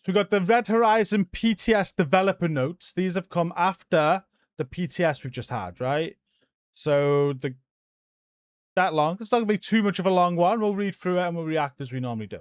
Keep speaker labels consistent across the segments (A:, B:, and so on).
A: So we got the Red Horizon PTS developer notes. These have come after the PTS we've just had, right? So that long. It's not going to be too much of a long one. We'll read through it and we'll react as we normally do.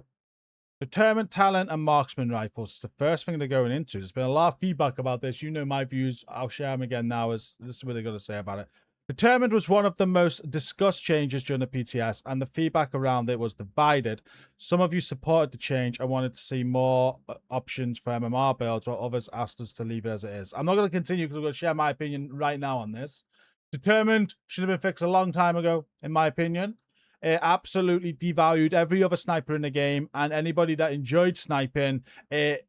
A: Determined talent and marksman rifles is the first thing they're going into. There's been a lot of feedback about this. You know my views. I'll share them again now as this is what they're going to say about it. Determined was one of the most discussed changes during the PTS, and the feedback around it was divided. Some of you supported the change and wanted to see more options for MMR builds, while others asked us to leave it as it is. I'm not going to continue because I'm going to share my opinion right now on this. Determined should have been fixed a long time ago, in my opinion. It absolutely devalued every other sniper in the game, and anybody that enjoyed sniping, it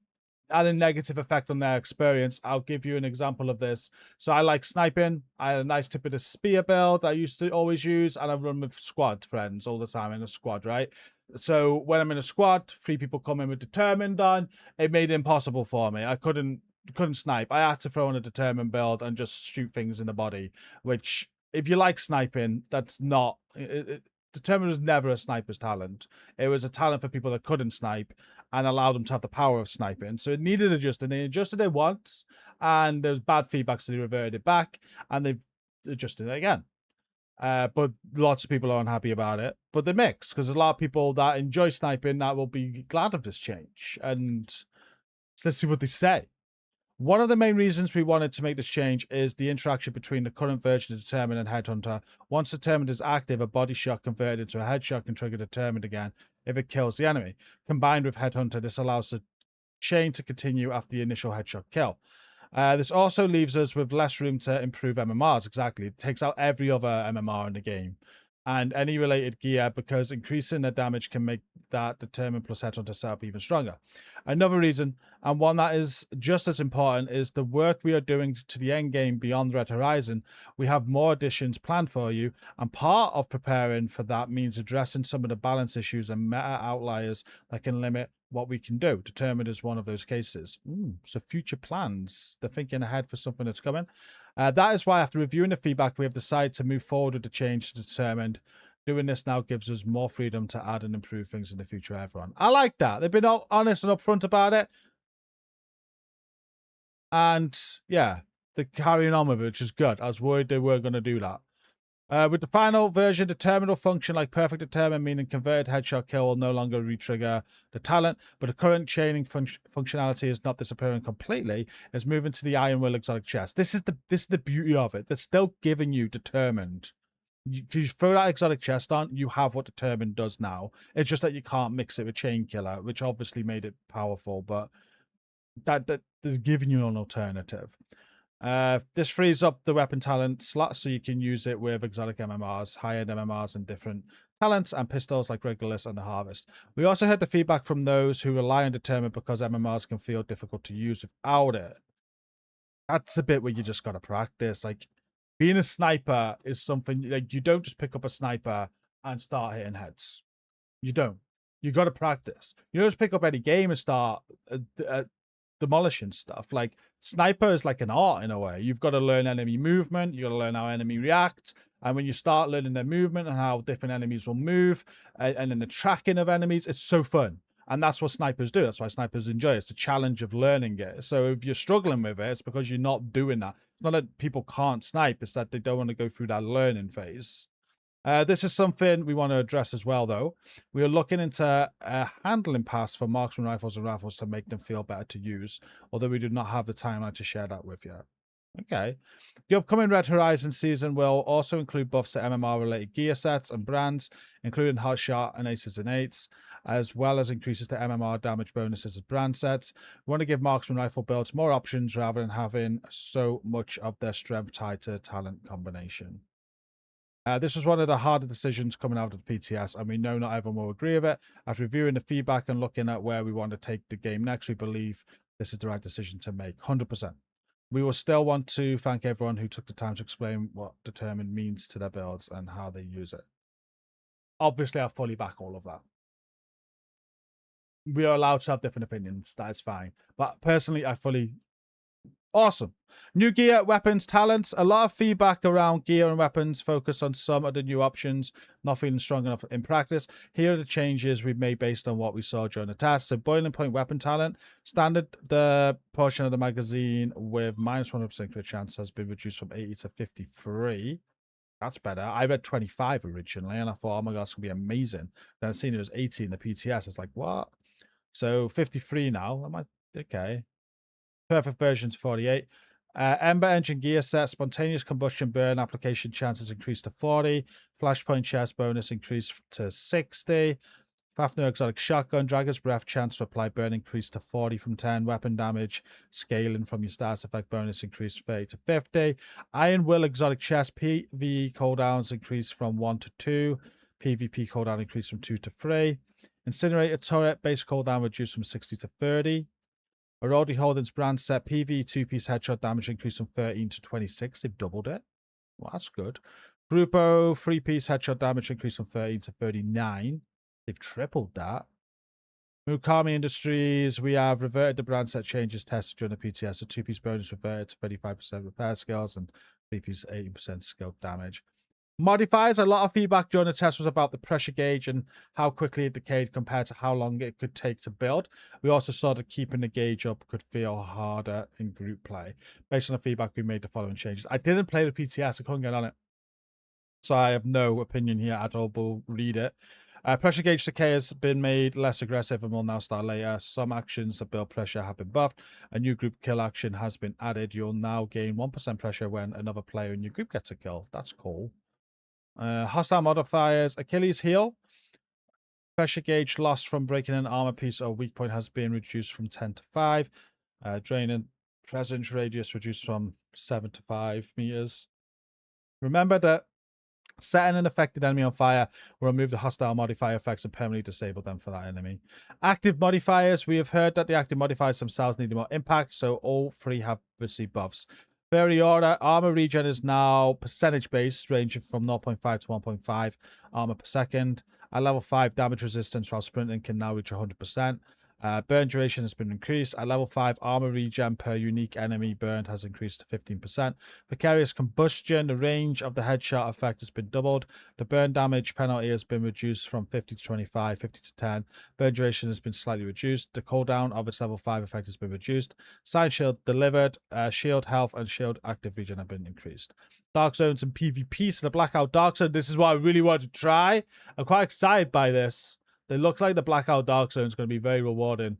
A: had a negative effect on their experience. I'll give you an example of this. So I like sniping. I had a nice tip of the spear build I used to always use, and I run with squad friends all the time in a squad, right? So when I'm in a squad, 3 people come in with determined on, it made it impossible for me. I couldn't snipe. I had to throw in a determined build and just shoot things in the body, which if you like sniping, that's not... Determined was never a sniper's talent. It was a talent for people that couldn't snipe and allowed them to have the power of sniping. So it needed adjusting. They adjusted it once, and there was bad feedback, so they reverted it back, and they've adjusted it again. But lots of people are unhappy about it. But they're mixed, because there's a lot of people that enjoy sniping that will be glad of this change. And let's see what they say. One of the main reasons we wanted to make this change is the interaction between the current version of Determined and Headhunter. Once Determined is active, a body shot converted into a headshot can trigger Determined again if it kills the enemy. Combined with Headhunter, this allows the chain to continue after the initial headshot kill. This also leaves us with less room to improve MMRs. Exactly. It takes out every other MMR in the game and any related gear, because increasing the damage can make that Determined plus Headhunter setup even stronger. Another reason, and one that is just as important, is the work we are doing to the end game beyond Red Horizon. We have more additions planned for you, and part of preparing for that means addressing some of the balance issues and meta outliers that can limit what we can do. Determined is one of those cases. So future plans. They're thinking ahead for something that's coming. That is why, after reviewing the feedback, we have decided to move forward with the change to Determined. Doing this now gives us more freedom to add and improve things in the future, everyone. I like that. They've been honest and upfront about it. And yeah, they're carrying on with it, which is good. I was worried they were going to do that. With the final version, Determined will function like Perfect Determined, meaning converted headshot kill will no longer re-trigger the talent, but the current chaining functionality is not disappearing completely. It's moving to the Iron Will exotic chest. This is the beauty of it. They're still giving you Determined. You throw that exotic chest on, you have what Determined does now. It's just that you can't mix it with Chain Killer, which obviously made it powerful, but that is giving you an alternative. This frees up the weapon talent slot so you can use it with exotic MMRs, high-end MMRs, and different talents, and pistols like Regulus and the Harvest. We also heard the feedback from those who rely on Determined because MMRs can feel difficult to use without it. That's a bit where you just got to practice. Like, being a sniper is something, like, you don't just pick up a sniper and start hitting heads. You don't. You got to practice. You don't just pick up any game and start demolishing stuff. Like, sniper is like an art in a way. You've got to learn enemy movement. You got to learn how enemy react. And when you start learning their movement and how different enemies will move, and then the tracking of enemies, it's so fun. And that's what snipers do. That's why snipers enjoy it. It's the challenge of learning it. So if you're struggling with it, it's because you're not doing that. It's not that people can't snipe. It's that they don't want to go through that learning phase. This is something we want to address as well, though. We are looking into a handling pass for marksman rifles and rifles to make them feel better to use, although we do not have the timeline to share that with you. Okay. The upcoming Red Horizon season will also include buffs to MMR-related gear sets and brands, including Hot Shot and Aces and Eights, as well as increases to MMR damage bonuses and brand sets. We want to give marksman rifle builds more options rather than having so much of their strength tied to talent combination. This was one of the harder decisions coming out of the PTS, and we know not everyone will agree with it. After reviewing the feedback and looking at where we want to take the game next, we believe this is the right decision to make, 100%. We will still want to thank everyone who took the time to explain what Determined means to their builds and how they use it. Obviously, I fully back all of that. We are allowed to have different opinions. That is fine. But personally, I fully Awesome. New gear, weapons, talents. A lot of feedback around gear and weapons. Focus on some of the new options. Not feeling strong enough in practice. Here are the changes we've made based on what we saw during the test. So boiling point weapon talent. Standard, the portion of the magazine with minus 100% crit chance has been reduced from 80 to 53. That's better. I read 25 originally, and I thought, oh my god, it's going to be amazing. Then I seen it was 80 in the PTS. It's like, what? So 53 now. Am I okay? Perfect version's 48. Ember engine gear set, spontaneous combustion burn application chances increased to 40. Flashpoint chest bonus increased to 60. Fafnir exotic shotgun, Dragon's Breath chance to apply burn increased to 40 from 10. Weapon damage scaling from your status effect bonus increased 30 to 50. Iron Will exotic chest PvE cooldowns increased from 1 to 2. PvP cooldown increased from 2 to 3. Incinerator turret base cooldown reduced from 60 to 30. Arodi Holden's brand set PV 2-piece headshot damage increased from 13 to 26. They've doubled it. Well, that's good. Grupo 3-piece headshot damage increased from 13 to 39. They've tripled that. Mukami Industries, we have reverted the brand set changes tested during the PTS. A 2-piece bonus reverted to 35% repair skills and 3-piece 80% skill damage. Modifiers, a lot of feedback during the test was about the pressure gauge and how quickly it decayed compared to how long it could take to build. We also saw that keeping the gauge up could feel harder in group play. Based on the feedback, we made the following changes. I didn't play the PTS, I couldn't get on it. So I have no opinion here at all, but we'll read it. Pressure gauge decay has been made less aggressive and will now start later. Some actions that build pressure have been buffed. A new group kill action has been added. You'll now gain 1% pressure when another player in your group gets a kill. That's cool. Hostile modifiers, Achilles heel. Pressure gauge lost from breaking an armor piece or weak point has been reduced from 10 to 5. Draining presence radius reduced from 7 to 5 meters. Remember that setting an affected enemy on fire will remove the hostile modifier effects and permanently disable them for that enemy. Active modifiers, we have heard that the active modifiers themselves need more impact, so all three have received buffs. Fairy Order, armor regen is now percentage based, ranging from 0.5 to 1.5 armor per second. At level 5, damage resistance while sprinting can now reach 100%. Burn duration has been increased. At level 5, armor regen per unique enemy burned has increased to 15%. Vicarious combustion, the range of the headshot effect has been doubled. The burn damage penalty has been reduced from 50 to 25, 50 to 10. Burn duration has been slightly reduced. The cooldown of its level 5 effect has been reduced. Side shield delivered. Shield health and shield active regen have been increased. Dark zones and PvP. So the Blackout Dark Zone, this is what I really want to try. I'm quite excited by this. They look like the Blackout Dark Zone is going to be very rewarding.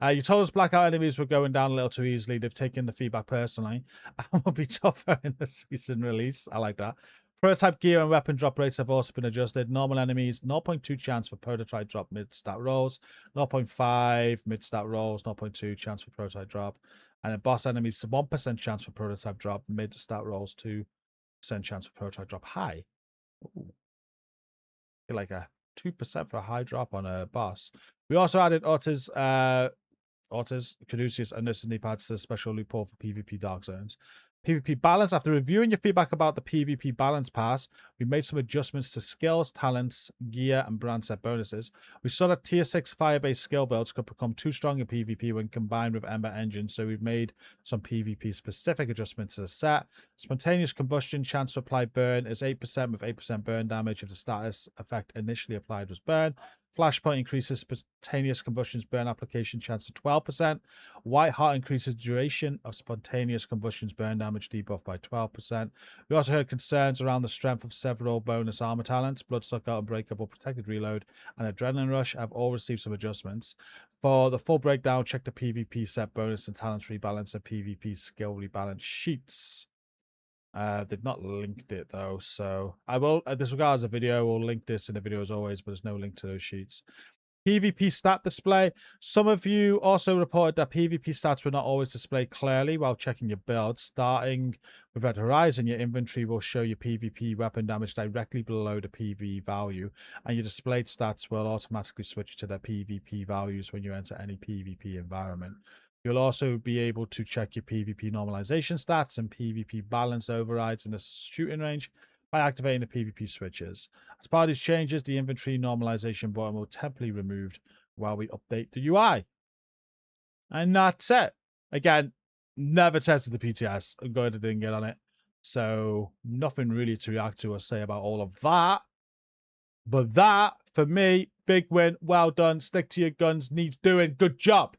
A: You told us Blackout enemies were going down a little too easily. They've taken the feedback personally and will be tougher in the season release. I like that. Prototype gear and weapon drop rates have also been adjusted. Normal enemies, 0.2 chance for prototype drop mid-stat rolls, 0.5 mid-stat rolls, 0.2 chance for prototype drop. And then boss enemies, 1% chance for prototype drop, mid-stat rolls, 2% chance for prototype drop. High. Ooh. Like a 2% for a high drop on a boss. We also added Otters, Caduceus, and Nursing Pads to the special loophole for PvP Dark Zones. PvP balance. After reviewing your feedback about the PvP balance pass, we made some adjustments to skills, talents, gear, and brand set bonuses. We saw that tier 6 fire-based skill builds could become too strong in PvP when combined with Ember Engine, so we've made some PvP specific adjustments to the set. Spontaneous combustion chance to apply burn is 8% with 8% burn damage if the status effect initially applied was burn. Flashpoint increases spontaneous combustion's burn application chance to 12%. White Heart increases duration of spontaneous combustion's burn damage debuff by 12%. We also heard concerns around the strength of several bonus armor talents. Bloodsucker, Unbreakable, Protected Reload, and Adrenaline Rush have all received some adjustments. For the full breakdown, check the PvP set bonus and talents rebalance and PvP skill rebalance sheets. They've not linked it though, so I will disregard the video. We'll link this in the video as always, but there's no link to those sheets. PvP stat display. Some of you also reported that PvP stats were not always displayed clearly while checking your build. Starting with Red Horizon, your inventory will show your PvP weapon damage directly below the PvE value, and your displayed stats will automatically switch to their PvP values when you enter any PvP environment. You'll also be able to check your PvP normalization stats and PvP balance overrides in the shooting range by activating the PvP switches. As part of these changes, the inventory normalization button will temporarily be removed while we update the UI. And that's it. Again, Never tested the PTS. I'm glad I didn't get on it. So nothing really to react to or say about all of that. But that, for me, big win. Well done. Stick to your guns. Needs doing. Good job.